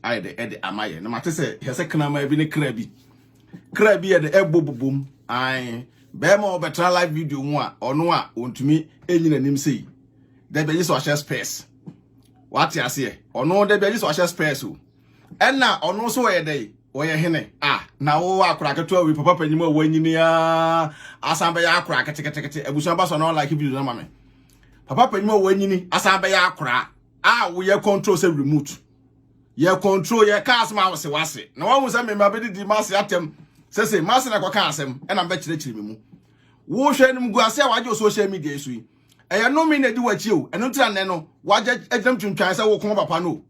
I the amaye no matter say he say kana ma bi ne kra bi e de ebobobom ai be ma obetra live video mu a ono a ontumi enyina nim sei da be so share space what ya say ono da be so share space o enna ono so we dey oye hene na wo akura keto wi papa panyim a wanyini a asambe ya akura ketekete ebusu aba so no like video na mame papa panyim a wanyini asambe ya akura wo ye control say remote ye control ye cars ma wase na wo say me mabedi di mass atem say mass na kwa kan asem e na be kire me mu wo hwe nim gu ase a waje social media isu yi e no me na di wachi o eno tira ne no waje edam twuntwan say wo kon papa no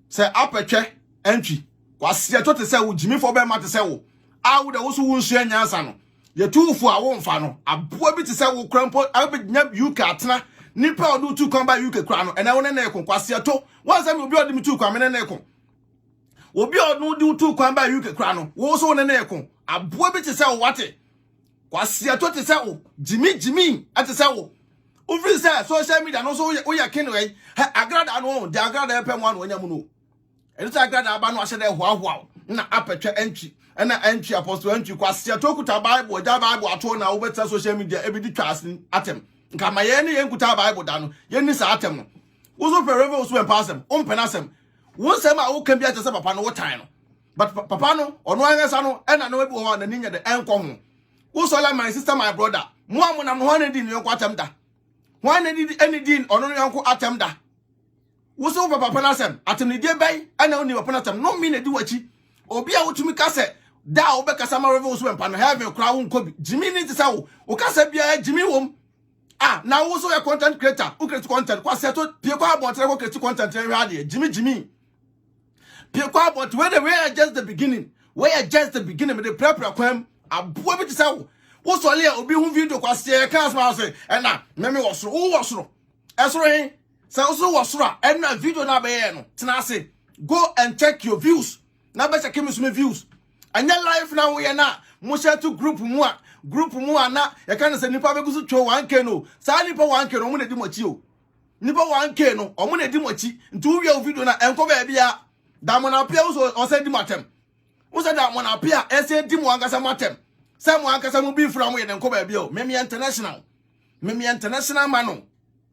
say apetwe entry kwase to te say wo jimi fo be ma te say wo awu da wo so wo nsu anya ansa no ye tufu a wo mfa no aboa bi te say wo krampo abenya UK atena nipa odu tu kon ba UK kra no ena wo ne na ekon kwase to won say me obi odi mi tu kwa me ne na ekon obi odu di tu kwa ba UK kra no wo so ne na ekon aboa bi te say wo wate kwase to te say wo jimi ate say wo ofri say social media no so wo ya ken we agrada no de agrada epem wan wo nya mu no eno say agrada aba no ahye de hoahoa na apetwa entry na entry apostle entry kwase to kuta bible ja bible ato na wo beta social media ebidi twasin atem nka ma ye ne ye nkuta bible da no ye ni sa atem no wo so forever wo so empasem ompenasem wo sem a wo kan bi atese papa no wo tan no but papa no ono anesa no na no ebi ho na ninya de enko ho wo so like my sister my brother mo amunam no ho na di ne enko atem da ho na di any din ono no enko atem da wo so papa na sem atem ne die bai na oni papa na atem no mi na di wachi obi a wotumi ka se da wo be kasa ma revel so empa no heaven kra wo nkobi jimi ni tese wo kasa bia jimi wom na wo so a content creator who create content kwa seto pie kwa about ko create content e hade jimi pie kwa about where just the beginning with the prepare kwam aboa bi tisa wo so le obi hu video kwa se ka asma say na me wo soro esoro hin say wo soro na video na be ye no tena say go and check your views na be check me views anya live na wo ye na mo share to group mu ana ya kan se nipa begusu two 1k no sa nipa 1k no mo na di mochi o nipa 1k no o mo na di mochi ntu wi video na enko ba bia da mo na pia o se di matem wo se da mo na pia e se di mo angasa matem se mo angasa mo bi fra mo ye enko ba bia o memi international man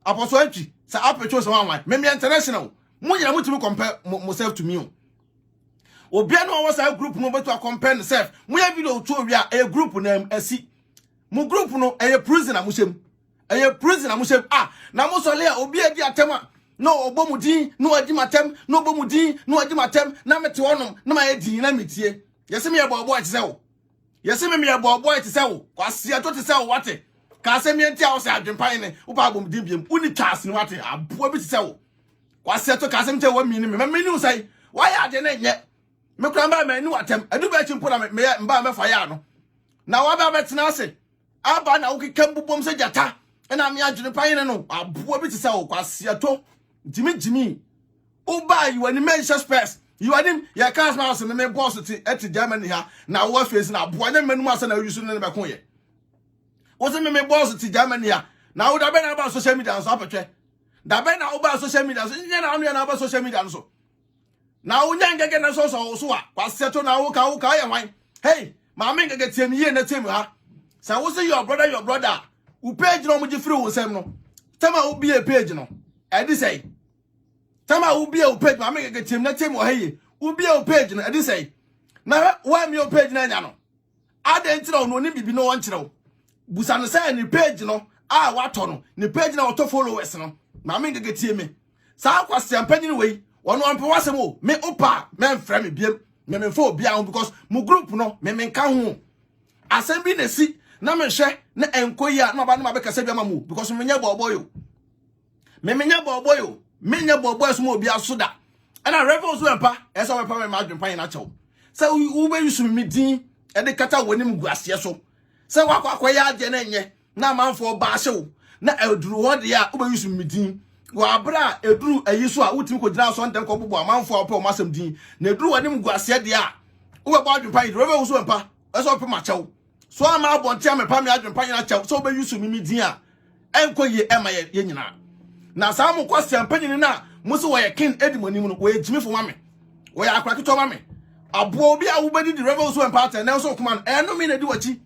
apostle entry sa apecho so wan memi international mo yira mo timi compare myself to me o obia no was a group no beto compare self mo ya video to wi a group na asi mo group no e prisoner mo sem na mo so le obi adi atema no obomudin no adi matem no obomudin no adi matem na mete wonom na ma edi na metie yesi me bobo ati se wo kwase ato te se wo wate ka se me ntia wo se adwempan ne wo ba bomudin biem uni chance ne wate aboa bi te se wo kwase ato ka se mte wo mi ni me ni usai why ade na nye me kura mba me ni watem adu ba chimpo na me mba me fa ya no na wa ba betena ase aba na wo kekam bubom se jata na me adwene pan no aboa bi te se wo kwase ato jimi o ba you ani mention space you ani ya cars ma ase me boss ti at Germany ha na wo face na aboa nya manu ase na yusu ne be kon ye wo se me boss ti Germany ha na wo da be na ba social media so apetwe da be na wo ba social media so nya na anu na ba social media so na wo nya ngege na so a kwase to na wo ka ya wan hey ma me ngege tie mi ye na tie mi ha sa wo se your brother u page no mo ji free wo sem no tama wo bi e page no e di say tama wo bi e page ma me ngege tie mi na tie mi wo hey wo bi e page no e di say na wa mi o page na nya no ade ntira no ni bibi no won kire wo busa no say ni page no wa to no ni page na auto followers no ma me ngege tie mi sa kwase ampani ni we ono ampe wasem o me opa me mfra me biem me fo bia ho because mu group no me nka ho asem bi na si na me hwe na enkoyi a na ba na be kasa bia ma mu because me nya boboyo menya boboyo so mo bia so da na revel so empa esa we pa me madwen pan na chew se wo be yusu me din e de kata wonim guase so se wakwa ya age na nye na manfo ba hyew na eduru ho de ya wo be yusu me din wa bra eduru ayiso a wutimi ko gina so ntem ko bobo amanfo a pe o masem din na eduru wanim guase de a wo be ba adwempa yi revel so empa esa pe ma chew so ama abonte amepa me adwempa yi na chew so be yusu me din a enkoye ema ye nyina na sa mo kwase ampanyini na muso wo ye king edimonim no wo ye jimi fo mame we ya akra kito ma me abo obi a wo bedi the rebels who empire na so kuma no me na di wachi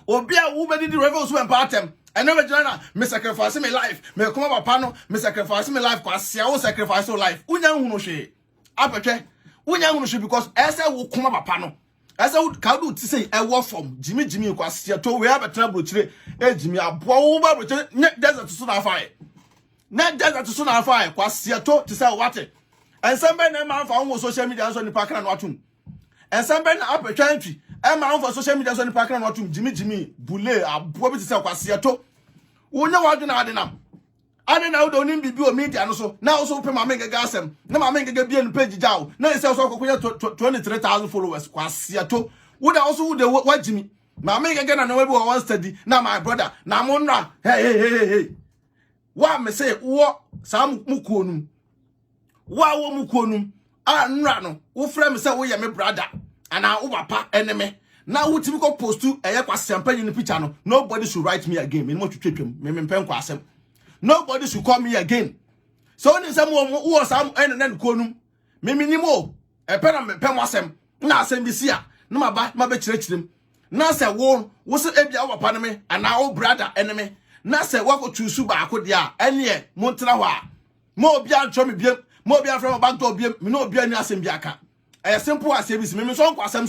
obi a wo bedi the rebels who empire and never jana me sacrifice my life me come papa no me sacrifice my life kwa sia wo sacrifice your life unya hu no hwe apetwe unya hu no hwe because ese wo kuma papa no ese wo ka do ti say e wo from jimi kwa sia to we abetra brochire e jimi abo wo ba brochire desert so na afa na desert so na afa kwa sia to ti say wate ensembe na ma fa wo social media so ni pakra no atum ensembe na apetwe ntwi e ma on for social media so ni pakra no atum jimi bule abo bi ti say kwa sia to wonya wadu na adenam adena wo do ni bibi o media no so na wo so pe ma mengega asem na ma mengega bia no page jaw na ese so akokonya 23000 followers kwa siato wo da also wo de wajimi ma mengega na we bi one study na my brother na mo nra hey wa me say wo sam mukuonum wa wo mukuonum a nra no wo frɛ me say wo ye me brother ana wo papa eneme na wo timi ko post to eye kwa sempanyi ni picture no nobody should write me again me mo twetwetwem me mpem kwa asem nobody should call me again so ni sam wo sam enen ko num me minimo e pe na mpem asem na asem bi sia na ma be kirekirem na se wo se ebia wo papa ne me ana wo brother eneme na se wo ko tusu ba akode a ene mo ntena ho a mo obi antwo me biem mo obi afra mo back door biem me no obi ani asem bi aka e simple as ebisi me so nko asem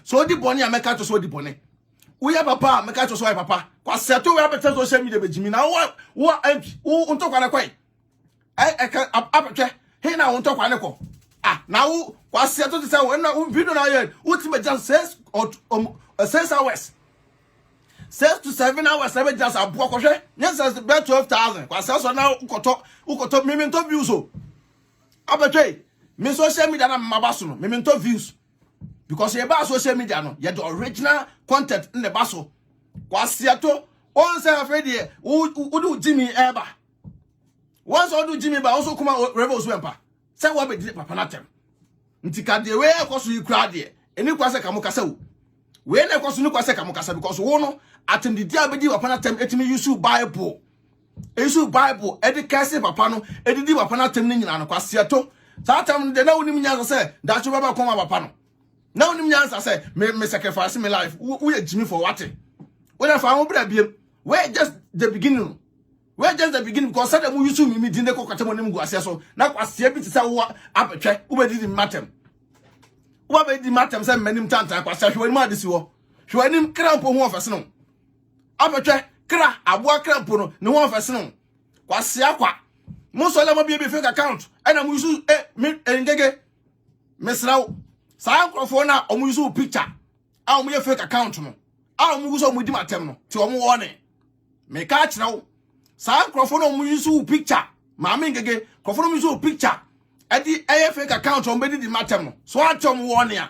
so di boni ameka to so di boni wo ya papa ameka to so ya papa kwa seto we abeta social media bejimi na wo unto kwa na kwai apetwe he na unto kwa ne ko na wo kwa seto to say wo video na ye wo ti be just 6 hours 6 to 7 hours ebe just abo ko hwe yes 12,000 kwa seso na ukoto me to views so apetwe me social media na mabaso no me to views because ye ba social media no ye the original content in the baso kwasiato on say afede wo do Jimmy eba once o do Jimmy ba also kuma rebels wempa say wo be di papa natem ntika de we ekoso ikura de eni kwase kamukasa wo we na ekoso ni kwase kamukasa because wo no atem di dia be di papa natem etimi use bible edi kase papa no edi di papa natem ni nyina no kwasiato satam de na wonim nya say da cho baba koma papa no now nim nyansa say me sacrifice my life we Jimmy for what we na fa bra biem we just the beginning because say dem use me din de kokata mo nim gu ase so na kwase bi ti say wo apetwe wo be di matem say manim tanta kwase hwe nim adisi wo hwe nim krampo ho ofese no apetwe kra aboa krampo no ne ho ofese no kwase akwa mo so le mo bi fake account na mo use me engege mesrawo sa microphone na omu use picture a omu ye fake account no a omu use omu di matem no ti omu wone me ka kire wo sa microphone omu use picture ma me ngege microphone omu use picture edi eye fake account omu be di matem no so atom wone a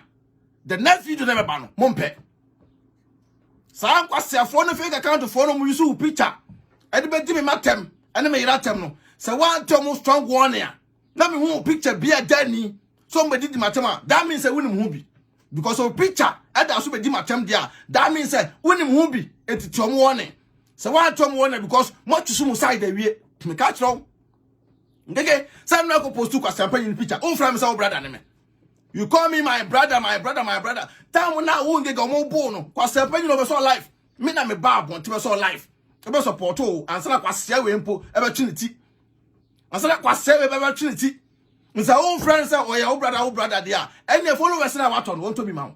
the next video never ba no mompe sa kwasiafo no fake account for omu use picture edi be di me matem ene me iratem no se wa atom strong wone a na me hu picture bia dani somebody di matema that means say wunim hu bi because of picture ada so be di matem dia that means say wunim hu bi etiti omo wone say wa tom wone because much so side awie me ka kiro ngege say na ko post kwa sampa in picture o from say brother ne me you call me my brother time na wo ngege omo bo no kwa sampa no be so life me na me ba bon te be so life e be support o ansana kwa sia we mpo e be trinity ansana kwa sia we be trinity nsa own friends say oya wo brother there any followers na waton won to be ma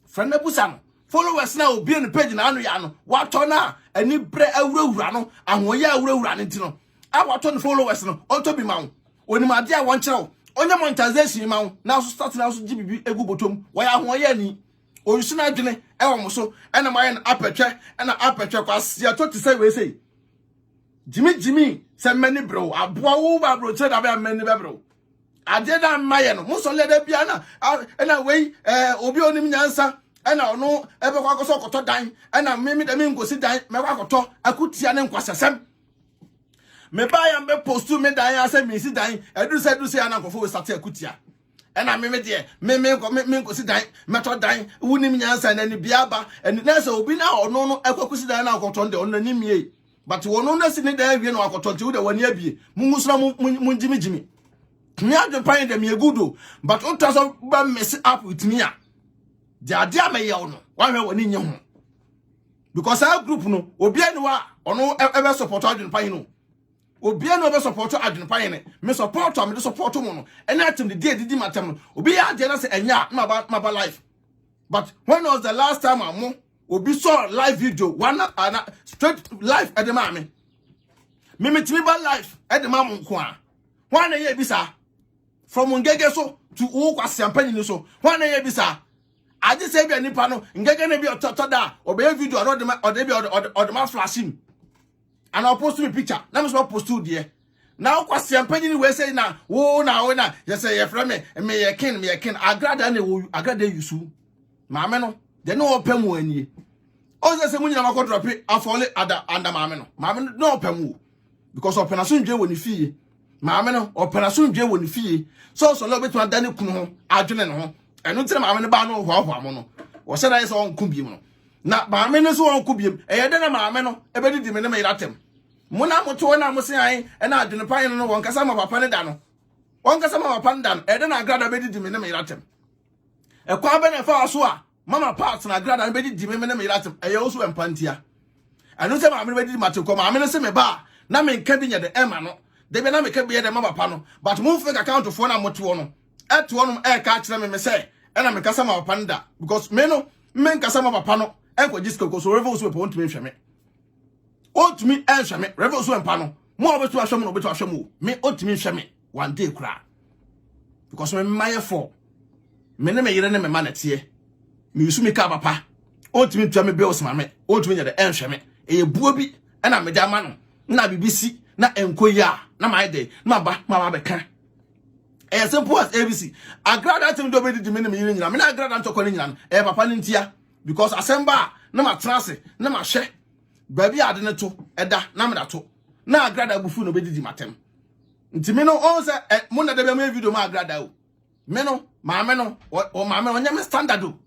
friend na busa no followers na obi on page na anu ya no waton na ani bre awurawura no ahoya awurawura ne ti no a waton followers no on to be ma oni ma dia won kire onye monetization ma na so start na so gibibi egu botom waya ahoya ni oyusu na adwene e wo mo so ena ma yen apetwe kwa sia to ti say we say Jimmy say many bro aboa wo ba bro che da be many be bro adeda maye no mo so leda bia na we obi onim nyansa ena ono ebe kwa koso koto dan ena me de me ngosi dan me kwa koto akutia ne nkwasesem me ba ya me postu me dan ya se me si dan edu se ana nkofo we start akutia ena me de me ngosi dan me to dan wunim nyansa na ni bia ba eni na se obi na ono no ekwakusi dan na koto de ono ni mie but wono na si ne dan wie no akoto ti wo de wani abie mungusura mun Jimmy me adwempan dem ye good but on taso ba mess up with me a the idea me ye no wan hwe woni nye ho because our group no obi anu a ono ebe support adwempan no obi anu ebe support adwempan ne me support am de support mo no ene atem de didi matem no obi ya de na se enya ma ba life but when was the last time amo obi saw live video one straight live at the mame me metimi ba live at the mam nko a wan na ye bisa from ngege so to wo kwasiampa ni so wan na ye bisa aje se bia nipa no ngege na bi otoda obey video or the ma flash him and I'll post me picture na me so post you there now kwasiampa ni we say na wo na you say ye from me ye kin agrada na wo agrada yusu maame no de no opam wani o se munyi na makodrop afole ada maame no opam wo because operation dwe woni fie maame no operation dwe woni fie so lo betu adane kunu ho adwene no ho eno tire maame no ba no hoahoa mo no wo se dai se on ku biem no na maame no so on ku biem eye de na maame no ebedi di me ne me iratem mo na moto na mo se an e na adwene pan no won kasa ma papa ne da no won kasa ma papa ne da no e de na agrada bedi di me ne me iratem e kwa be na fa so a mama parts na agrada bedi di me ne me iratem eye wo so empantia eno se maame bedi di mateko maame no se me ba na me nka bi nya de ema no de be na me ka bi de mama pa no but mo fake account fo na moto no eto no e ka kire me say e na me kasa ma papa nda because me no me nkasa ma papa no e ko jisko ko so revel so pe won tumi hweme otumi e hweme revel so empa no mo obetu ahwem no obetu ahwem me otumi hweme one day kra because me maye for me ne me yire ne me ma na tie me yusu me ka papa otumi twa me bills ma me otumi nya de e hweme e buo bi e na me da ma no na BBC na enkoya na my day na ba beka e simple as ABC agrada tem do be di me yire nyina me na agrada ntoko ne nyina e papa ne ntia because asemba na ma trase na ma hwe baby ade ne to eda na me da to na agrada bufu no be di matem nti me no on se mo na de be ma video ma agrada o me no maame no o maame onya me standard o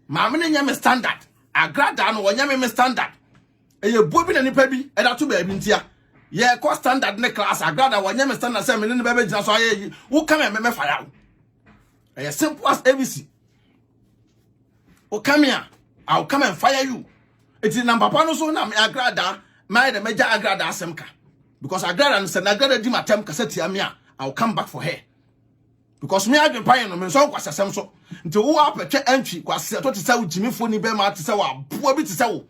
maame ne nya me standard agrada no onya me standard eye bobi na nipa bi eda to ba bi ntia ye ko standard ne class agrada wonya me standard say me ne ba gina so aye wo come me fire eye simple as ABC o come here I'll come and fire you it is number papa no so na me agrada my the major agrada asemka because agrada no say na agrada di matem ka setia me I'll come back for her because me adwen pan no me so kwasasem so nti wo apetwe entry kwase to te say wo jimifo ni be ma te say wo aboa bi te say wo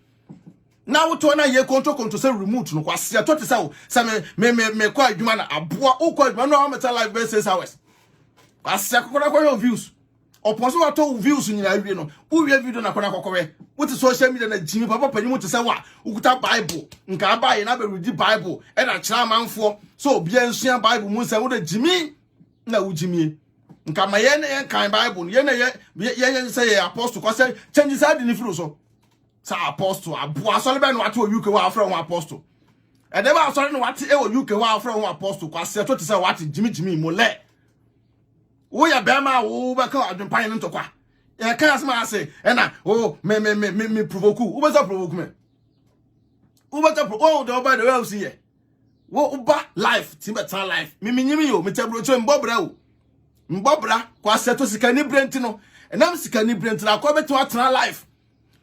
na wo to na ye control say remote no kwase to te say me kwa adwuma na aboa wo kwa adwuma no how meta live be 6 hours kwase kokora kwa views oposo wa to views nyina wie no wo wie video na kona kokowe wo te social media na jimi papa panyi mo te say wa ukuta bible nka abaye na be read bible e na kira manfo so bia nsua bible mu say wo de jimi na wo jimi nka ma ye na ye kan bible ye na ye say apostle ko say change side ni firo so sa apostle aboa so le be no ate UK wa afra won apostle e de ba so le no ate e UK wa afra won apostle kwa se to te say what jimi mo le wo ya be ma wo be ka adwempan no ntokwa e kan asema ase e na o me provoke wo be so provoke me wo be so oh the over the way see here wo uba life ti be tan life me nyimi yo me tabro cho mbobra kwa se to sika ni brent no enam sika ni brent na kwa beto atran life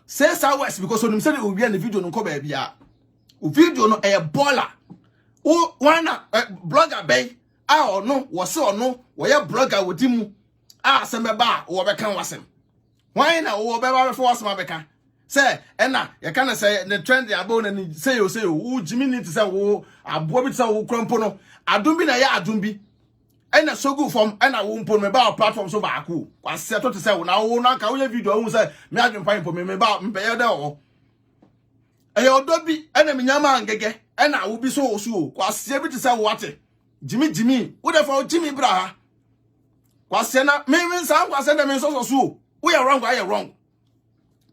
6 hours because onim say o wi na video no ko ba bia o video no e baller o wana blogger bay a ono wo se ono wo ye blogger wodi mu a se meba wo be kan wasem wan na wo be ba be for wasem abeka say ena ye kan say the trend abo na ni say o wo jimi ni te say wo abo bi te say wo krompo no adum bi na ya adum bi ena sogu form ena wo mpo me ba platform so ba aku kwase to te say wo na wo na ka wo ye video wo say me adwempan mpo me ba mpe ye da wo eye odo bi ena me nyama ngege ena wo bi so wo so kwase bi te say wo ate jimi wo da fa jimi bra ha kwase na me san kwase na me so wo ya wrong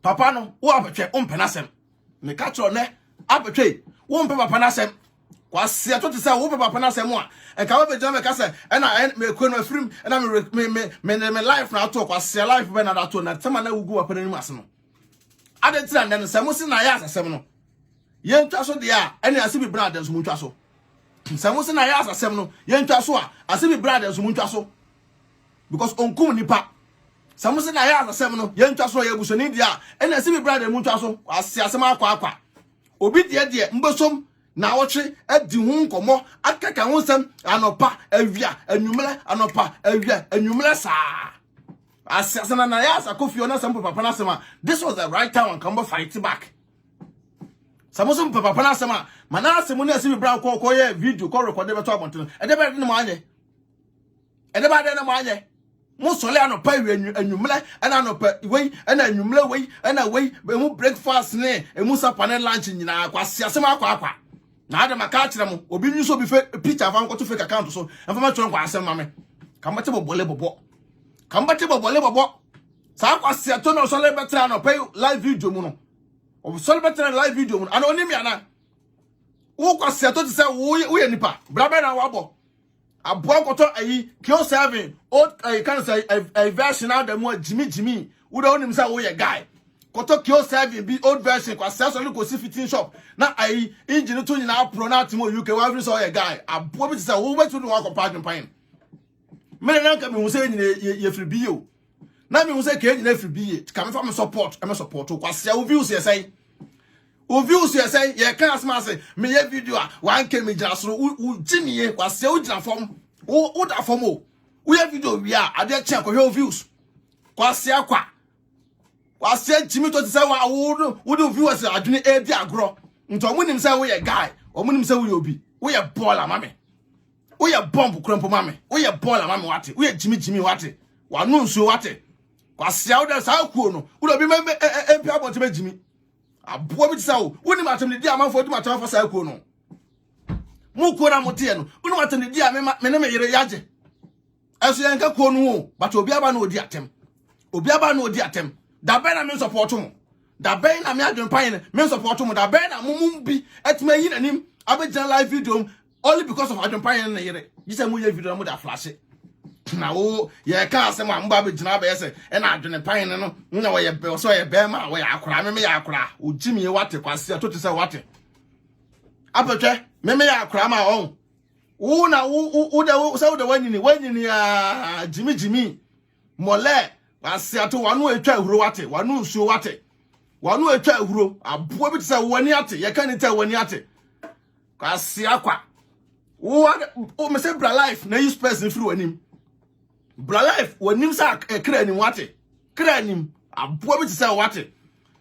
papa no wo apetwe umpe na sem me ka tro ne apetwe wo umpe papa na sem kwase to te say wo papa na sem a e ka wo be jama ka say ena me ko no afrim ena me life na to kwase life be na da to na tema na wugu papa na ni ase no ade tira ne no sem si na ya asem no ye ntwa so de a ena ase bi bra de so mu ntwa so Samusi na ya asasem no ye ntwa so a ase bi brothers mu ntwa so because onkum nipa Samusi na ya asasem no ye ntwa so ye busoni dia e na ase bi brothers mu ntwa so asem akwa obi de mbosom na woche adi hu nkomo akaka ho sem anopa awia anwumle anopa awia anwumle saa asasana na ya asakofio na sampo papa na sema this was the right time and come fight back Samusi papa na sema mana asemu na asibi bra ko ye video ko record be to abonten e de be de mo anye e de ba de na mo anye mo sole anopa anwumle na anopa wei na anwumle wei na wei be mu breakfast ne e mu sapa ne lunch nyina kwase asem akwa na ade maka kire mo obi nso bi fe picture fa nko to fake account so en fa ma tro nkwa asem mame kambate bobole bobo kambate bobole bobo sa kwase to no sole betra anopa live video mu no o sole betra live video mu ana oni mi ana wo kwase to se wo ye nipa brabe na wabo aboa koto ayi kill 7 old can say a version out the more Jimmy wo do onim say wo ye guy koto kill 7 be old version kwa sell so go see fitting shop na ayi engine to nyina pro na timo UK wa every so ye guy aboa bi say wo wetu no akwa pan me na nka me hu say nyina ye free bi o na me hu say ke nyina free bi ka me fa me support kwa sell wo views ye say o views you say ye can asma say me ye video a 1k me jira so u jimiye kwase u jira form u da form o u ye video wi a ade chen ko hwe views kwase akwa kwase jimi to say wa u do viewers adwene e di agro nto mu nim say we ye guy o mu nim say we obi we ye baller mame we ye bomb krompo mame we ye baller mame wate we ye jimi wate wa no nsuo wate kwase u da sa kuo no u do bi me empi abonte be jimi aboa bi tsa wo woni matem ne dia amanfo di matem fa sa ko no mu ko na mote no woni matem ne dia me ne me yere yaje aso yanka ko no but obi aba na odi atem da be na me support mo da be na me adwen pan me support mo da be na mumum bi etima yi nanim abegina live video only because of adwen pan na yere gise mu ye video mo da flash na wo ye ka asem amba abegina ba yese e na adwen pan no na wo ye be so ye be ma wo ya akora me ya akora ojimi wate kwase to te se wate apetwe me ya akora ma on wo na wo da wo so da wanyini a jimi mole wase ato wanu etwa ehuro wate wanu nsuo wate wanu etwa ehuro aboa bi te se wani ate ye ka ni te wani ate kwase akwa wo me se bra life na use person free wanim bra life wanim sa kra anim wate kra anim aboa bi te se wate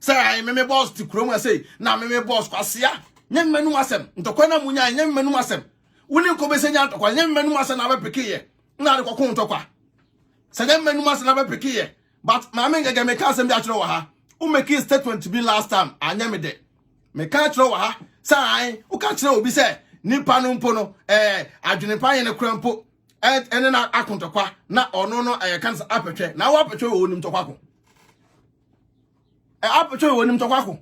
say me boss ti krom say na me boss kwase a nyem manu asem ntokwa na munya nyem manu asem woni ko be se nya ntokwa nyem manu asem na ba pekiye na de kokon ntokwa Sagam menu mas na be pikiye but ma me ngege me ka asem bi atro wa ha u make statement to be last time anya me de me ka atro wa ha sai u ka kire obi se nipa no mpo no adwene pa ye ne krampo ene na akontokwa na ono no kan sa apetwe na wa apetwe wo nim tokwa ko apetwe wo nim tokwa ko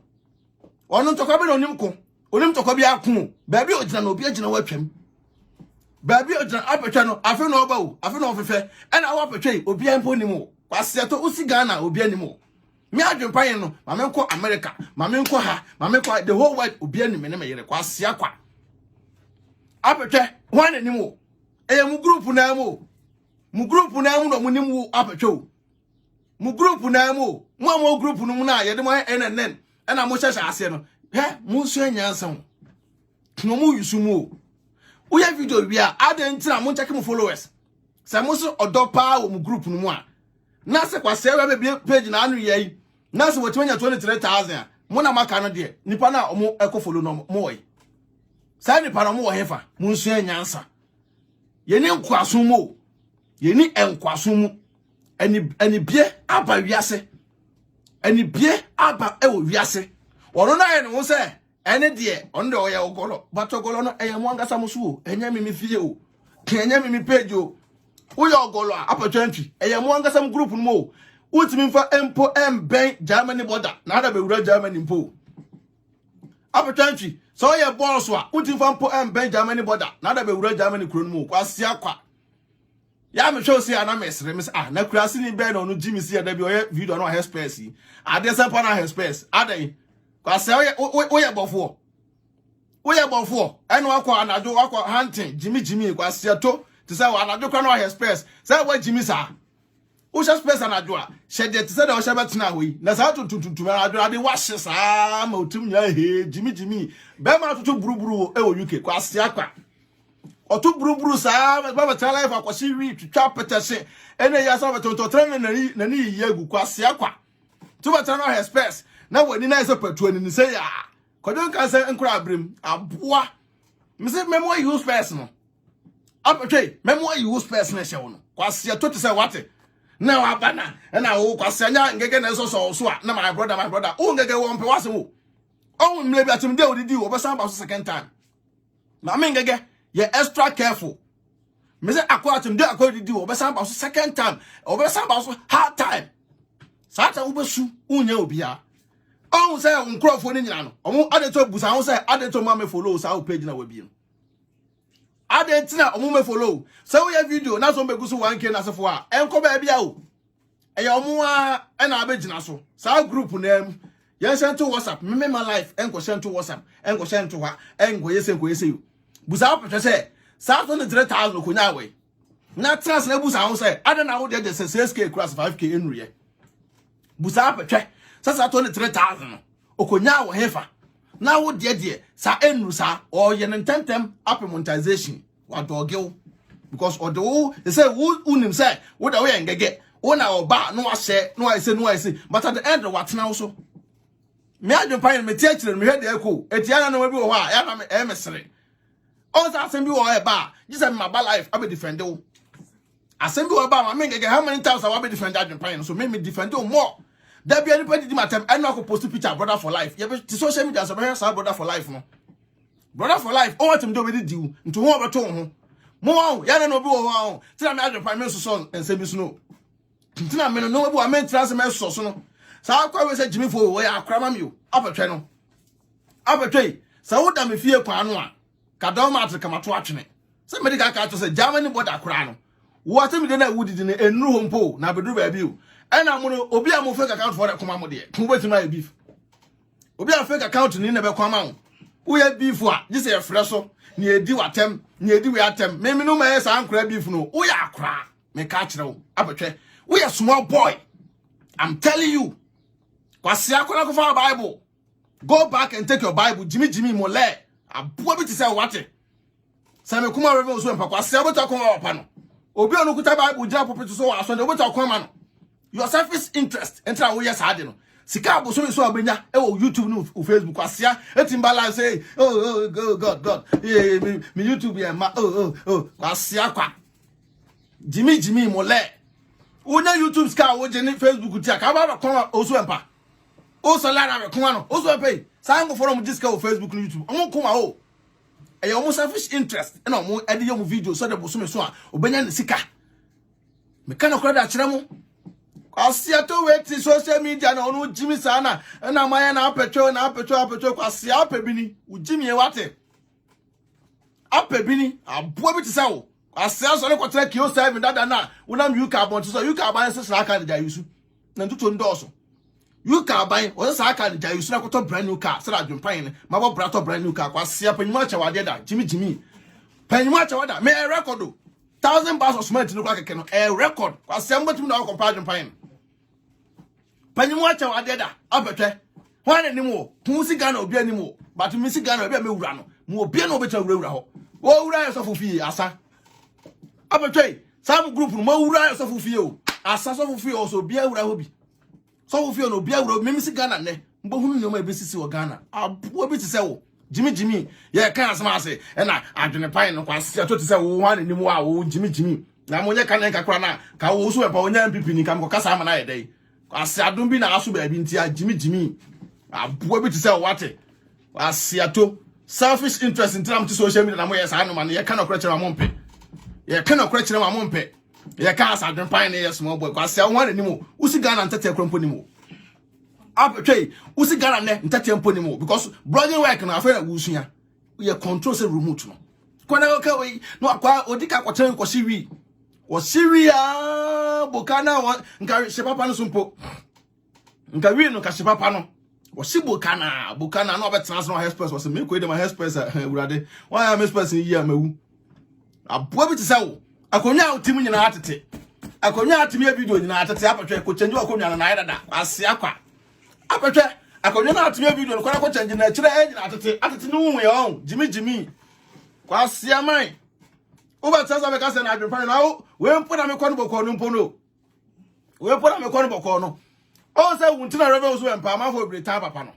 ono tokwa be no nim ko onim tokwa bi akun ba bi ogina na obi agina wa twam Baby ojan apetwa no afi no oba o afi no ofefe ena wa petwe obi ampo nimo kwase to usi Ghana obi animo mi adwen pan no ma me nko America ma me nko ha ma me nko the whole world obi anime ne me yere kwase akwa apetwe wan animo mu group na mu no mu nimu apetwe mu group na mu group no mu na ye de mo NNN ena mo hyehye ase no he mu nso anyansa no mu yusumu we have video we are adentina mo check mo followers say mo so odopa wo mu group no mu a na se kwase we be page na anu yi na se wotimanya 23000 mo na maka no de nipa na mo follow no mo we say nipa na mo wo hefa mo nso anyansa ye ni nkwaso mo ye ni enkwaso mu ani bie aba wiase ani bie aba e wo wiase wono na ye no say ene de on de oya ogolo but ogolo no eye mo angasa musu enya mi fie o enya mi page o uya ogolo apatwa ntwi eye mo angasa mu group no mo utimi mfa empo emben Germany border na da be wura Germany mpo apatwa ntwi so ye boss wa utimi mfa empo emben Germany border na da be wura Germany kuro no mo kwase akwa ya me show see ana mesre me na kurasi ni be no Jimmy see da bi oye video no ha space ade sampa na ha space adai kwase oye bofo we ya bofo ene wakọ anajo wakọ hunting Jimmy kwasiato te say wa anajo kwa no ha space say wa Jimmy sa wo sha space anajo a shede te say da wo sha betena we na sa tuntuntum anajo ade wa hye sa ma otum nya he Jimmy be ma tutu buruburu e wo UK kwasia kwa otu buruburu sa ba betena life akwasi wi twitwa petese ene ya sa betonto tren na ni yegu kwasia kwa tu betena no ha space na wani na isa patuani ni say ya kodon kan say nkura abrim aboa me say memo use person apetwe memo use person na hye wono kwasia to te say what na wa bana na wo kwasia nya ngege na so a na my brother o ngege wo mpe wase wo o mle bi atim de odidi wo besan ba so second time na me ngege ye extra careful me say akwa atim de akwa odidi wo besan ba so second time o besan ba so hard time sata wo besu unya obia on say nkrofo ni nyina no omo adeto busa on say adeto ma me follow sa o page na we bi no adentina omo me follow say we video na so megusu 1k na sefo a enko ba bia o e ya omo a na abegina so sa group na em yen send to WhatsApp me my life enko send to WhatsApp enko send to ha enko yese you busa opetwe say sa so ne 3000 ko nya we na trans na busa on say adena wo de 6k cross 5k enruye busa opetwe sasa to ne 3000 okonya wo hefa na wo de sa enru sa o ye ntentem app monetization wa dogel because odo they say wo unim say wo da we ngege wo na oba no ahye no ise but at the end what na wo so me adwen pan me tiachire me hwede eko etiana no bi wo ha ya na me emesere on sa asem bi wo e ba jise me ba life abi defend wo asem bi wo ba ma me ngege how many times I will be defend adwen pan so me defend wo more. There be anybody did my time and I could post picture brother for life. Yeah, but social media so brother for life no. Brother for life. All what him do with you into who about to mo ya na no bi wo tina me adwen pan so and say bi no. Tina me no bi wa men trans me so no. Sa akwa we say Jimmy for we akra ma me o. Apetwe no. Apetwe. Sa wo da me fie kwa no a. Ka do ma atrika mato atwene. Say medical ka to say Germany border akra no. Wo atemi de na wudi ne enru hompo na bedru ba bi o. Ena amuno obi a mo fake account for koma mo de ko wetin my beef obi a fake account ni na be kwama wo wo ya beef a ji se frɛ so ni edi watem ni edi we atem me no ma sa ankora beef no wo ya akora me ka kyerɛ wo abetwe wo ya small boy I'm telling you kwase akora ko fa Bible go back and take your Bible Jimmy mo le abo bi ti say what say me kuma revel so empa kwase abota ko opa no obi onu kuta Bible jira popito so aso de obota ko ma no your selfish interest enter wo yes ade no sika aboso so abenya e wo YouTube no Facebook asia etimba la say oh God me YouTube ya ma asia kwa Jimmy mo le wonya YouTube ska wo je ni Facebook ti aka ba ko oso empa o so lara be ko no oso pay sa ngo for mo diska wo Facebook no YouTube omo ko ma o e ya omo selfish interest e na omo ede yo video so de boso me so a obenya ne sika me kana kora da kire mo asia to wait social media na onu Jimmy sana na maya na apetro kwasia apebini u Jimmy e wate apebini abo bi tisa wo asia so le kotra kio 7 dada na unam UK abon so UK aban se saka de jayusu na ntuto ndoso UK aban o se saka de jayusu na koto brand new car se la dwempan ne mabo brato brand new car kwasia panyuma chawade da Jimmy panyuma chawada me record 1000 bars of cement no kwa keke no record kwasia mbotum na compare dwempan panyimu acha wadeda abetwe hwane ni mo tunsi Ghana obi ani mo but mi si Ghana obi a mewura no mo obi na obecha wura ho wo wura yourself fie asa abetwe sam group no mo wura yourself fie o asa so fie o so obi awura ho bi so fie no obi awura mi si Ghana ne mbo hunu nyoma ebesisi wo Ghana abo bi ti se wo Jimmy ye kan asema ase na adwene pan no kwase to ti se wo hwane ni mo a wo Jimmy na mo nya kan kakra na ka wo so e pa onya MPP ni kam ko kasa ama na ye dai asiadum bi na aso ba bi ntia Jimmy abo bi ti say what asiato selfish interest in terms of social media na mo yes anu man ye kana okra kire ma mompe ye kana okra kire ma mompe ye ka asadum pan ne small boy kwase ho ani mo usi Ghana ntete krompo ni mo abetwe usi Ghana ne ntete mpo ni mo because blogging work na afere wusuya ye control say remote no kwana okay we no akwa odika kwotren ko siwi o siria bokana nka shepapa no sumpo nka wi no ka shepapa no Wasi bukana no betena so hespers was me kwede ma hespers urade why am hespers yi amawu aboa bi tse wo akonya otim nyina atete akonya atimi video nyina atete apatwe ko change akonya na ayeda ase akwa apatwe akonya na atimi video no ko change na kire nyina atete no hu ye on jimi kwa ase aman wo betena so be ka se na adwempa na wo we mpona me kono boko no mpono we mpona me kono boko no o say wuntina rebels we mpa ma for breta papa no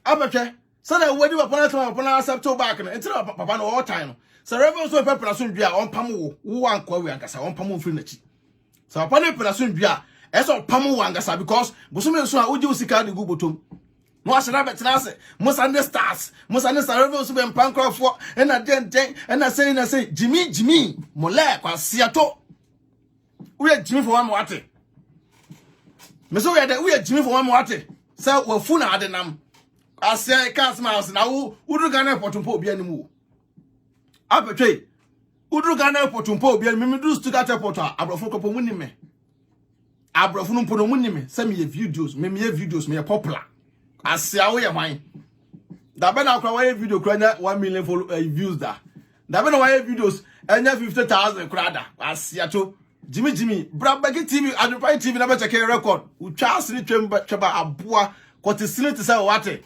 apatwe so na wodi papa na accept back no ntina papa no all time no so rebels we papa so ndua on pam wo ankwa we ankasa on pam mfiri nachi so papa no papa so ndua e so pam wo ankasa because bosume so a oji usika de gubotom no asera betena ase musande stars rebels we mpa nkrofo na den na say jimi mole kwa siato we jimi for one wate me so we jimi for one wate say we fu na adenam ase cast mouse na wo udru Ghana potumpo obi animu apetwe udru Ghana potumpo obi animu me do Stuttgart airport abrofo kopo munime abrofo no mpono munime say me videos me popular ase awo ye hwan da be na akwa wa video kura nya 1 million views da be na wa videos enya 50,000 kura da ase ato Jimmy Brabagi TV Adrupai TV na be check record utwa asiri twemba aboa kotisini te say wate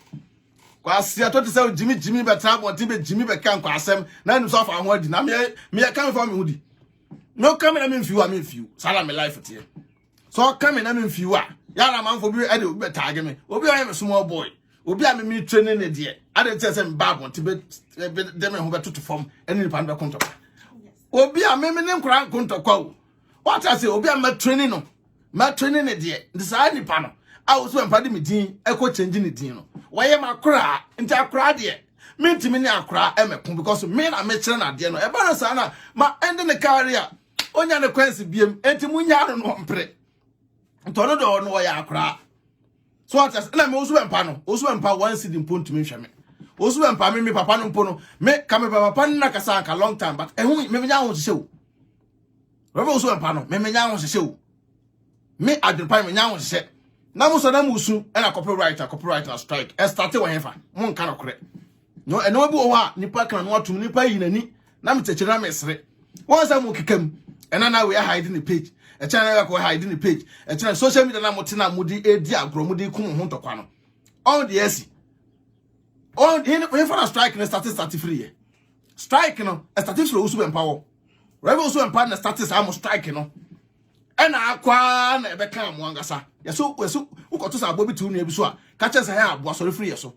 kwa asia to te say Jimmy be trap ti be Jimmy be kan kwa asem na nim so afa ho adi na me kan fa me hudi no come na me mfiu sala me life tie so come na me mfiu a ya na manfo bi e de be tag me obi o me small boy obi a me training ne de ade te say mbabo ti be de me ho be tutu form eni pa be konto obi a me ne nkura konto kwa what I say obi am training no ma training ne de say nipa no a wo so empade me din e ko change ne din no waye makora nti akora de me ntimi ne akora e mekon because me na me kire na de no e ba na sa na ma end ne career onya ne kwansi biem enti munya no mpre ntono do no waye akora so what I say na me wo so empa one seed mpo ntimi hwe me wo so empa me papa no mpo no me ka me papa na kasa anka long time but ehu me nya ho hye Rebe usu empa no me nya ho hye o me adwempa me nya ho hye na mo so na mo usu e na copyright na strike e start we hefa mo nka no kore no e no bi wo ha nipa kan no atum nipa yi nani na me techere na me sere won sa mo kekam e na we hide the page e channel na ko hide the page e channel social media na mo tena mo di edi agro mo di kum ho ntokwa no on the esi on he for strike na start free strike no e start free usu empa wo Rebe usu empa na status am strike no ena akwa na ebe kan mo angasa yeso ukoto sa abobi tu nua bi so a ka che se ha abo asori free yeso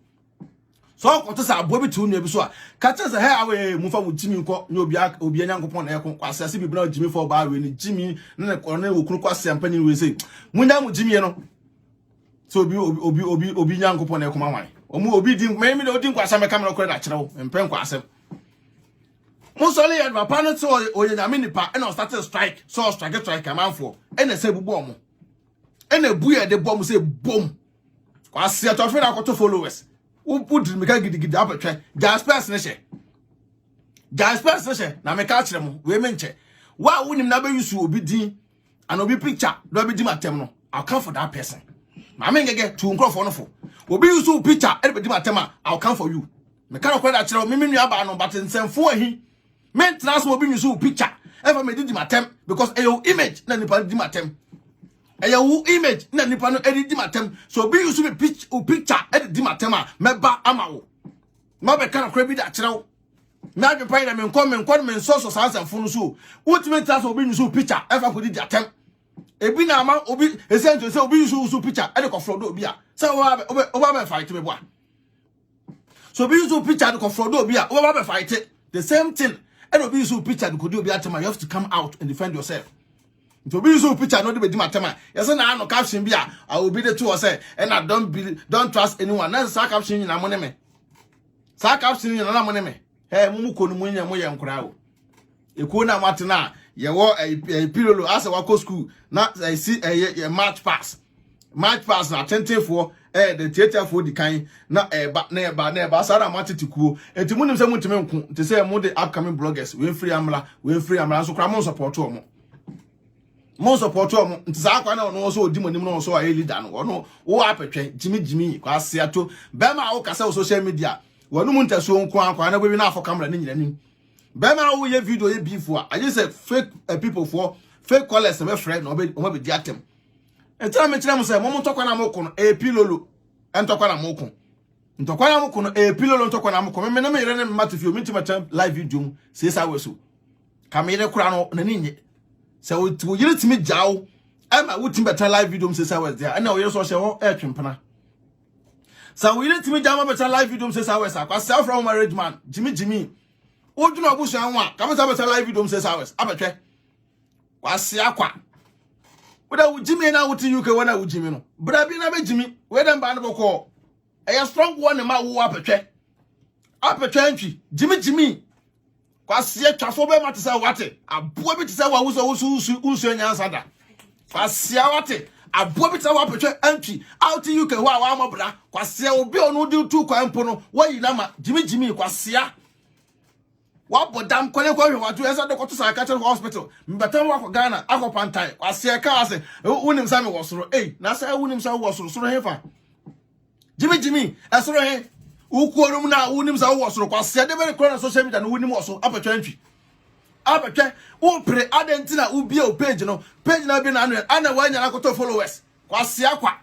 so ukoto sa abobi tu nua bi so a ka che se ha awe mu fa mu jimi nko na obi anyankopon na ekon kwasase bi bra jimi for ba we ni jimi na okunu kwase ampani we say munya mu jimi no so obi nyankopon na ekon manwan omu obi din me de odin kwasa me kamera kore na kirewo empen kwasem Musole ya papa no to oye nyame nipa e na start strike so strike amanfo e na se bubu omo e na bu ye de bom se bom kwa se to fe na ko to followers u put me ka gidigidi apetwe Jaspers ne she na me ka kire mo we menche wa wonim na be yusu obi din and obi picture do be di matem no I'll come for that person ma me ngege tu nkrofo no fo obi yusu picture e be di matem I'll come for you me ka no kweda kire me nua ba no but nsemfo ahi men trans mo bi nyu picture ever me di matem because your image na nipa di matem your image na nipa no di matem so bi use me picture di matem a meba amawo ma be kan kra bi da kirew na adwempa na me nkon me so sansanfo no so ultimate trans obi nyu picture ever ko di atem ebi na ama obi essential say obi use picture e ko flood obi a say oba be fight me boa so obi use picture e ko flood obi a oba be fight the same thing. And obi use picture the could be atema you have to come out and defend yourself. If obi use picture no be atema yes na no caption bia I will be the two say and I don't trust anyone na sa caption na money me sa caption na money me hey mumu ko no munya mo ye nkura o eko na matena ye wo pilolo as wa ko school na see match pass na attentive the theater for the kind na ba sara matitikuo enti munim se mutime nku enti se mu the upcoming bloggers we free amla so kra mo support omo mo support o ntisa akwa na ono so odi monim no so aye leader no ono wo apetwe jimi kwase ato be ma wo kasa social media wonu mu ntaso nko akwa na bebi na afọ camera ni nyinanim be ma wo ye video ye beef a I just say fake people for fake callers be friend no be o be di atem etira me kire mo say mo ntokwa na mo ko no pilolo entokwa na mo ko ntokwa na mo ko no pilolo ntokwa na mo ko me na me yere ne matofio mi ntima live video mu say sa we so kamere kura no na ni nye so wo yire timi jawo ama wo timi better live video mu say sa we there na wo yere so hye ho twempena so wo yire timi jawo better live video mu say sa we sa kwa self from marriage man jimi wo dwuna obusu anwa kamesa better live video mu say sa we abetwe kwa se akwa Wada ujimi na wuti UK wana ujimi no. Bra bi na be jimi. We dem ba no boko. E strong one ma wo apetwe. Apetwe ntwi. Jimi. Kwa sie twafo be mate say wate. Aboa bi te say wa wusu nyansa da. Kwa sie wate. Aboa bi te say wa apetwe ntwi. Out UK wa ma bra. Kwa sie obi onu di tu kwa mpo no. Wa yi na ma jimi kwa sie. Wa bodam kone kwa hwe watu esa de koto psychiatric hospital mbetam wa ko Ghana akọ pantai kwase ka ase unim sa me wosoro na sa unim sa wosoro soro hefa jimi esoro he ukuorum na unim sa wosoro kwase de be kro na social media no unim woso apetwa ntwi apetwa wo pre adentina ubie o page na bi na ana wa nya na koto followers kwase akwa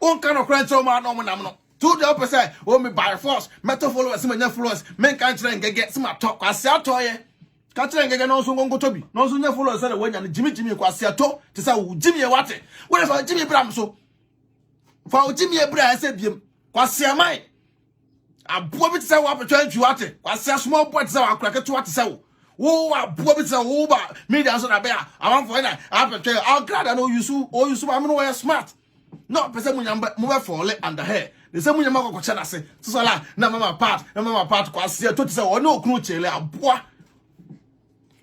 onka no kra ntre ma no mo nam no to the opposite o me by force metal followers me nya followers men kan kire ngege sima to kwase atoye ka kire ngege no so ngongo tobi no so nya followers na wanya jimi kwase ato te sa wo jimi e wate wo fa jimi bram so fa wo jimi e bra ese biem kwase amai abo bi te sa wo apetwa ntwi wate kwase small boy te sa wo akrake to wate sa wo abo bi te sa wo ba media so na be a amanfo na apetwa all grad na o yusu ba me no smart no pese munyamba mo be fall under her the same munyamba ko kocha na se so la na mama part kwase to te say ono okunu chele aboa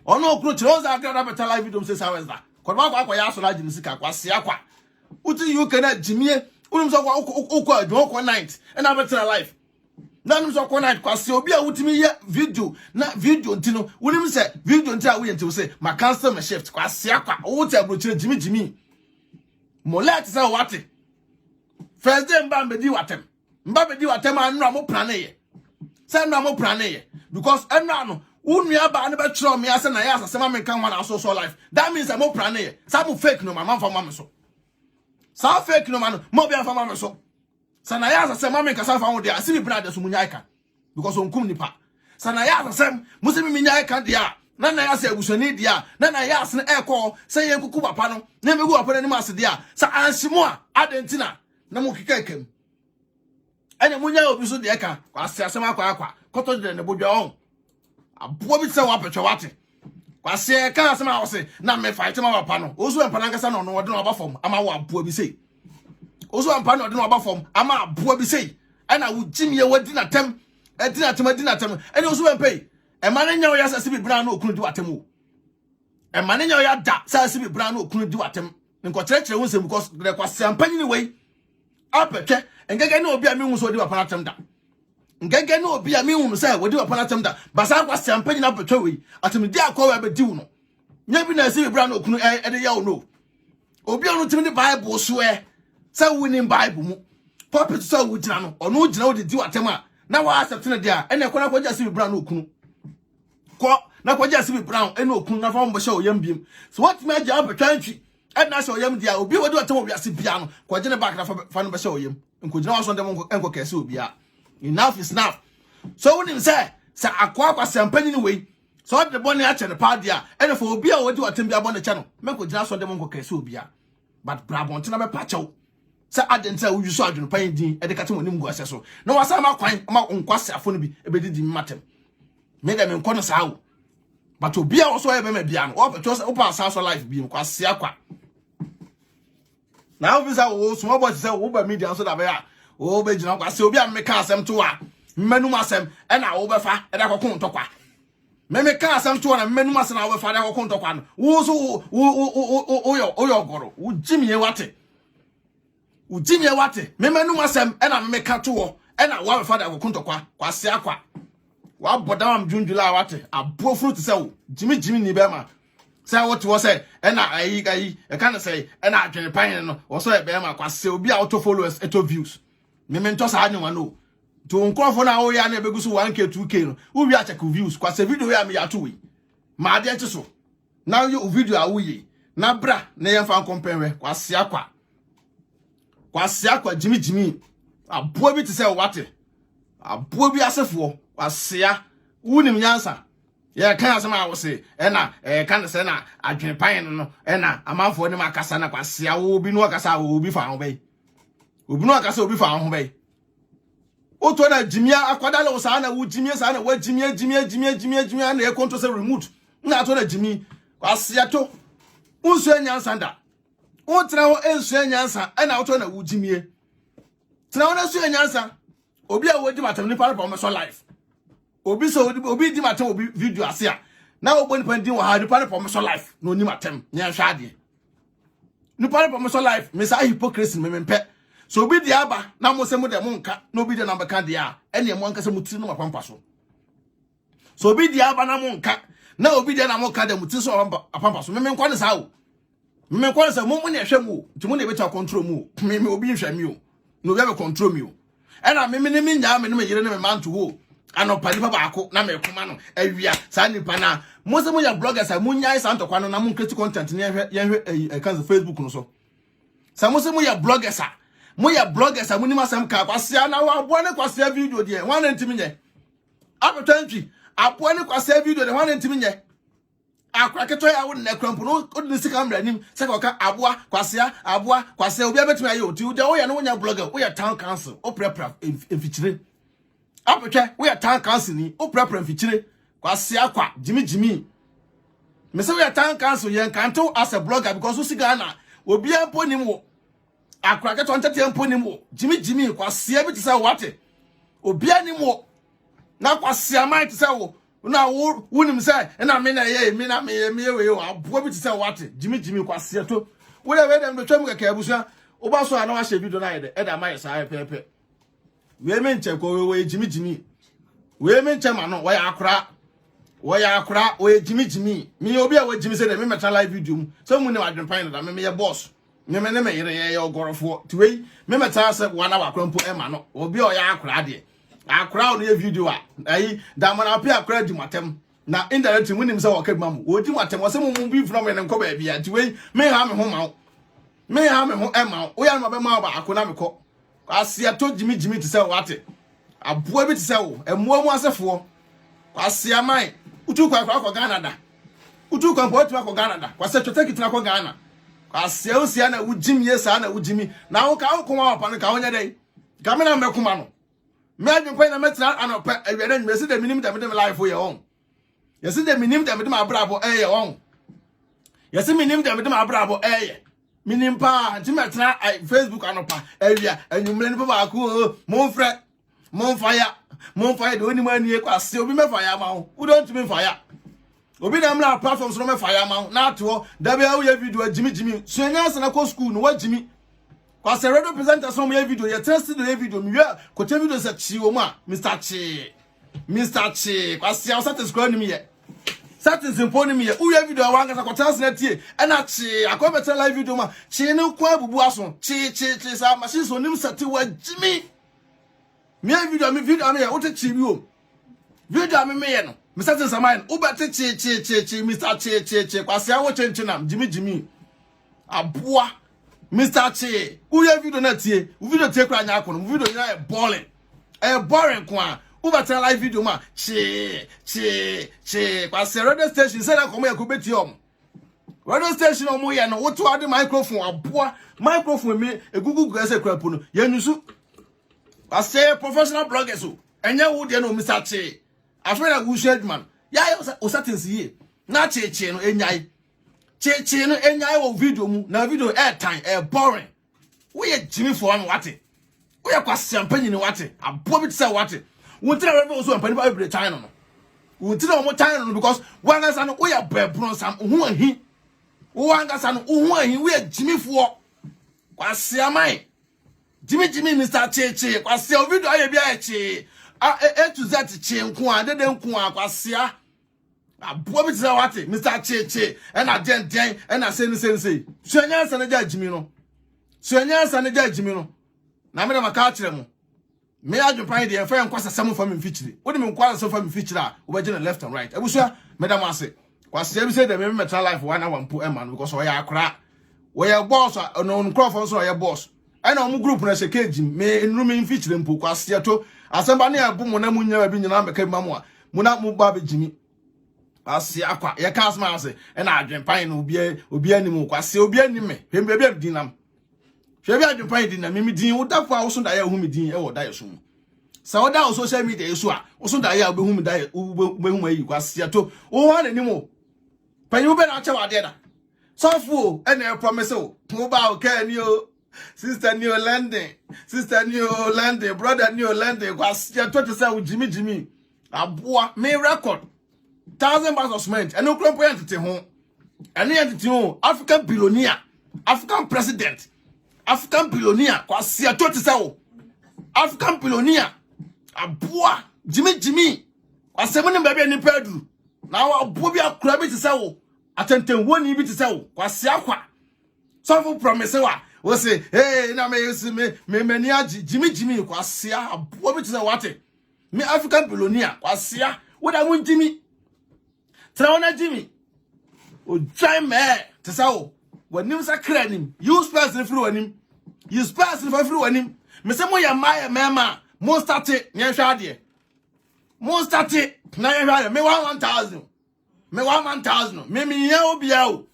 ono okunu chele o za grad better live video say sa wesa ko ma kwa ya so la jini sika kwase akwa uti UK na jimie unum so kwa okwa adwo ko night na better live na unum so kwa night kwase obi a utimi ye video na video ntino unum say video nti a we nti say ma cancel my shift kwase akwa o ti abro chire jimi molet say wate first day mba bedi watem anu mo plan ye say anu mo plan ye because anu unua ba ne be tro me ase na ya asase ma me kan wana so life that means mo plan ye say mo fake no ma fa ma me so sa fake no man mo be fa ma me so sa na ya asase ma me kan sa fa wo dia ase bi brother so munya ika because onkum nipa sa na ya asase mo se mi nya ika dia na ya ase abusani dia na ya ase e ko say ye kuku papa no na megu papa ni ma ase dia sa ansimo a adentina na mo kika ikem ene munya obi so de ka kwase asem akwa koto de ne bodwa on abo bi se wa petwe wate kwase ka asem a wose na me fight ma papa no ozu empa na nkasa no no de no aba fom ama wo abo bi sei ozu empa no de no aba fom ama abo bi sei ana wo jimie wadi na tem ene ozu empa e ma ne nya wo ya sase bi bra na okunu di watem o e ma ne nya wo ya da sase bi bra na okunu di watem nko kire wo nsem because de kwase empa ni wey apetwe ngege na obi a mi hu so di wapana tem da ngege na obi a mi hu so wodi wapana tem da basa kwa sempa nyina apetwe we atem di akwa we be di no nya bi na ese bra na okunu e de ya no obi onu tim di bible so say winning bible mu pulpit so wo gina no onu gina wo di watem a na wa accept na dia ene kwa na kwa jase bra na okunu ko na kwa jase bra ene okunu na fa mo hye oyam biem so what me agya apetwe ntwi na so oyam dia obi wodi watem obi ase bia no kwa gina back na fa no be hye oyam nkojina waso ndem enko kese obi a enough is enough so when him say akwa sempani ni we so the boni a chene pa dia ene for obi a wodi watem bia boni che no menko jina so ndem enko kese obi a but brabon tina be pachew say adenta wo yuso adwun pan din e de kate monim gu ase so na wasa ma kwan ma nkwase afo no bi e be didi matem me ga me nko no saa wo but obi a wo so e be ma bia no o pecho o pa saa so life bi nkwase akwa na officer wo small boy say wo ba media so da be a wo be gina kwa se obi a me ka asem to a mmenum asem e na wo be fa e da kokon tokwa me ka asem to na mmenum asem na wo be fa da kokon tokwa no wo so wo yo goro wo jimie wate me mmenum asem e na me ka to wo e na wo be fa da kokon tokwa kwa se akwa wa bodam junjula wate abo fruit se wo jimi ni be ma say what was say and I can say and I can pine or so a bear kwase obi auto followers eto views me mento sa anyo no to nkofo na wo ya na begusu 1k 2k no wo wi check views kwase video ya me ya to we ma de nche so now you video a wo yi na bra na yemfa compare kwase akwa jimi aboa bi te say wate aboa bi asefo kwase a wunim nyansa ye kan asema wo se na kan se na adwen pan no na amanfo ne makasa na kwase a wo bi no akasa wo bi fa ho bai obi no akasa obi fa ho bai oto na jimia akwada le sa na wo jimia sa na wo jimia na e control se remote na to na jimi kwase ato unsu anyansa nda untra ho ensu anyansa na oto na wo jimie tra ho na su anyansa obi a wo di matam ni para pa so life obi di matam obi video ase a na ogbo ni pandin wa ha di para pa so life no ni matam nya hwa ade ni para pa so life me sa hypocrisy me mpe so obi di aba na mo se mo de mo nka no obi de na beka de a ene mo nka se mo tiri no mapampa so obi di aba na mo nka na obi de na mo ka de mo tiri so apampa so me nkwa ne sa o me nkwa ne sa mo ne hwe mo ti mo ne beta control mo me obi hwe mi o no obi be control mi o ena me ne me nya me ne me yire ne me manto ho anopa nipa baako na me koma no awia sa nipa na mo se mo ya bloggers a mo nya isa ntokwa no na mo create content ne yehwe kan Facebook no so sa mo se mo ya bloggers a mo ni masam ka kwase na wa abo ne kwase video de wan ntimi nye apetantwi abo ne kwase video de wan ntimi nye akwa keto ya wo ne krampo no odin sika mra nim se ka aboa kwase obi abetimi aye oti de wo ya no nya blogger wo ya town council o prepare emfichire apetwa we ya town council ni o prepare mfichire kwase akwa jimi me se we ya town council ye kanto as a blogger because o siga na obi ampo nim wo akwa keto ntete ampo nim wo jimi kwase bi te say wate obi anim wo na kwase amai te say wo na wo nim say na me na ye me na me we o abo bi te say wate jimi kwase to we dem do twam kaka abusua oba so ana wa hye video na ye de e da mai say pepe we me nche ko we jimi we me nche ma no we akura we jimi me obi a we jimi say de me meta live video mu so mu ne wadwen pan da me ye boss me ne me yire ye ogorofo ti we me meta say wana wakura mpo e ma no obi o ya akura de akura no ye video a ayi da mana pe akura di matem na indirect mu nim say wo kadma mu wo di matem wo say mu bi from me ne nko ba bia ti we me ha me ho e ma wo ya no be ma ba akuna me ko asia to jimi ti say wate aboa bi ti say wo emuo mu asefo asia mai utu kwa Canada utu kwa mpo Canada kwa se choteki tuna kwa Ghana asia osia na wujimi yesa na wujimi na wo ka okoma apa no ka wonya dai gamena mekuma no me adwen kwa na metra anopa awiere nyi se de minim de life ye won yesi de minim de ma brabo ye won yesi minim de ma brabo ye minim pa nti metra Facebook anopa awia anyumle ni ba ko mon fire de oni mani kwa se obi me fire ma wo don't me fire obi na mla platforms no me fire ma na to da be awo ye video jimi so nya sana ko school no wa jimi kwa se radio presenter so mo ye video ye test do ye video mi ya ko te video se chi wo ma Mr. Chi kwa se awo sat scroll ni mi ye sat simple ni mi ye wo ye video wa ngasa ko test na tie e na chi akobeta live video ma chi ne kwa bubu aso chi sa machine so nim sat wa jimi me video me ya wote chi bi o video me ye no me sat samai o ba te chi Mr. Chi kwase awo chenchenam jimi aboa Mr. Chi wo ye video na tie video tie kra nya akono video nya boring kwa o ba te live video ma chi kwase radio station say na komo ya ko beti om radio station o mo ye no wo to ade microphone aboa microphone me egugu gese kra po no ye nyusu I say professional bloggers so enya wo de no Mr. Chi afraid that we shared man ya o satin ye na Chi no enyai Chi no enyai wo video mu na video time boring we ye jimi for one wate we ye kwase ampani ni wate abo bi say wate wo tira we so ampani ba be time no wo tira mo time no because one asa no we ye bebron sam hu ahi wo asa no hu ahi we ye jimi for kwase amai Jimi Mr. Chi kwase o video aye bia Chi A to Z Chi nko a dede nko a kwase Aboa bi tse wate Mr. Cheche e na den e na say suanya nsa na ja jimi no suanya nsa na ja jimi no na me na maka kire mo me adwopan de enfa enkwasa sam fa me mfikyire wodi me nkwasa sam fa me mfikyire a wo be gina left and right ebusua madam ase kwase bi say de me metal life one hour mpo e man because we akra we boss no nkrofo so we boss e na omu group na se keji me nru me mfikyire mpo kwase to asamba na ebo mo na munya bi nyina meka bi mamu a mu na mu ba be jimi ase akwa ye ka asma ase e na adwopan no obi anim kwase obi anim me hembe bi dinam hwebi adwopan di na mimi din wodafo a woso da ya hu mi din e wo da yeso mu sa woda o social media yeso a woso da ya obehu mi da obehu ayi kwase to wo ha nanim o panyu be na ache wade da sofo e na promise o wo ba o ka ni o sister ni o landing brother ni o landing kwase to te say wo jimi aboa me record 1,000 bags of cement and no crumpo entity ho ene entity ho African billionaire African president African billionaire kwase to te say wo African billionaire aboa jimi kwase mo ne ba bia ni padu na wo aboa bi akura bi te say wo atenten woni bi te say wo kwase akwa so for promise wo say hey na me use me mani agi jimi kwase aboa bi te say what me African billionaire kwase wo da mun jimi Traona Jimmy. O join me to say when him sakra nim. You space free on him. You space free on him. Me say mo ya mama. Mo start it nya hwa de. Mo start it na ya hwa de. Me 1,000. Me 1,000. Me ya obia o.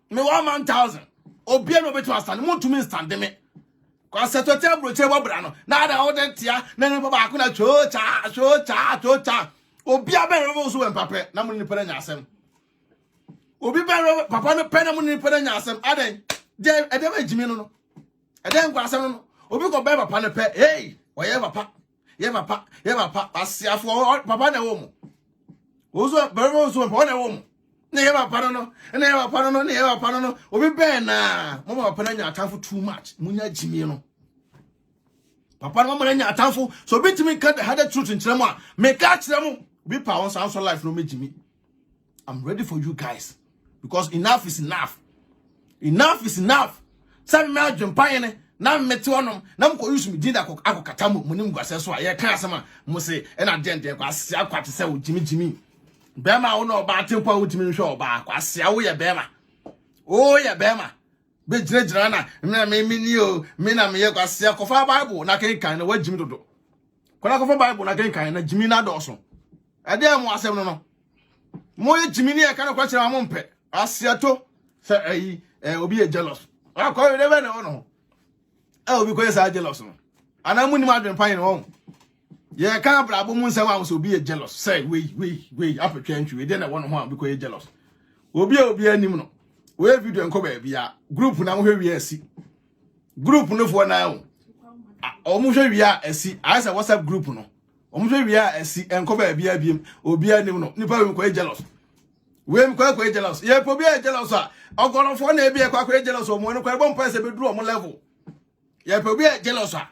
Me 1,000. Obia no betu stand. Mo to me stand me. Kwa seto table che bobra no. Na da o de tia na ni baba akuna chocha. Obia be no so en papa na mo ni pere nya asem obi be papa no pere na mo ni pere nya asem aden de edem ejimi no eden kwa asem no obi ko be papa no pe hey oye papa ye papa asiafo papa na wo mo ozo be so papa na wo mo na ye papa no obi be na mo papa na nya atamfo too much munya jimi no papa no mo nya atamfo so bitimi ka the hard truth in kiremo a me ka kiremo be power sound life no me jimi. I'm ready for you guys because enough is enough. Say me adwempan ne na mete wonom na mko use me din da akokata mo nim gwase so a ye kan asema mo se e na den kwase akwate se wo jimi bema wo no ba tempo wo timi hwe oba kwase wo ye bema o ye bema be jira na me ni o me na me ye kwase kofa bible na kan na wa jimi dodo kola kofa bible na kan na jimi na doso ade mo asem no mo ye jimi ni e kan kwa kire mo mpe asiato se ayi obi ye jealous akwa we never know no obi ko ye sa jealous no ana mu ni ma adwen pan no ye kan brabo mu nsem am so obi ye jealous say we apetwa ntwi we dey na wono ho am bi ko ye jealous obi anim no we video enko ba bia group na mo hwe wi asi group no fo na o mo hwe wi asi asa WhatsApp group no o mo hwe wi asi enko ba bia biem obi anim no nipa we ko ye jealous we mi ko ye jealous ye po bi ye jealous a ogolofo na e bi e ko ye jealous o mo no ko e bom pa se be duru o mo level ye po bi ye jealous a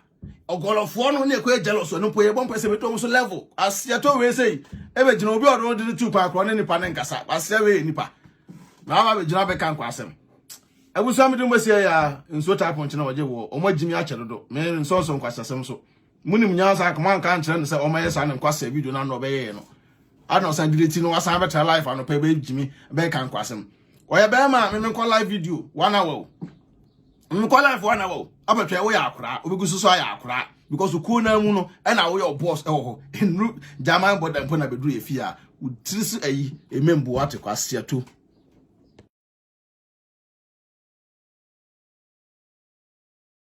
ogolofo no na e ko ye jealous no po ye bom pa se be duru o so level asia to we say e be jina obi odo de 2 pa akro ne nipa ne nkasa asia we nipa na ba be jina be kan kwa asem abuso amede mo se ya nso type on china waje wo o mo jimi a chedodo me nso so nkwasa asem so munim nyansa akoma kan kire ne se o ma ye sa ne nkwasa video na no be ye no ano san delete no asan better life ano pe be jimi be kan kwasem oya be ma me ko live video 1 hour me ko live 1 hour abetwa wo ya akura obegusu so ya akura because ku na mu no e na wo your boss e wo ho enu jaman bodan po na beduru efia utirisi ayi emembo ate kwase to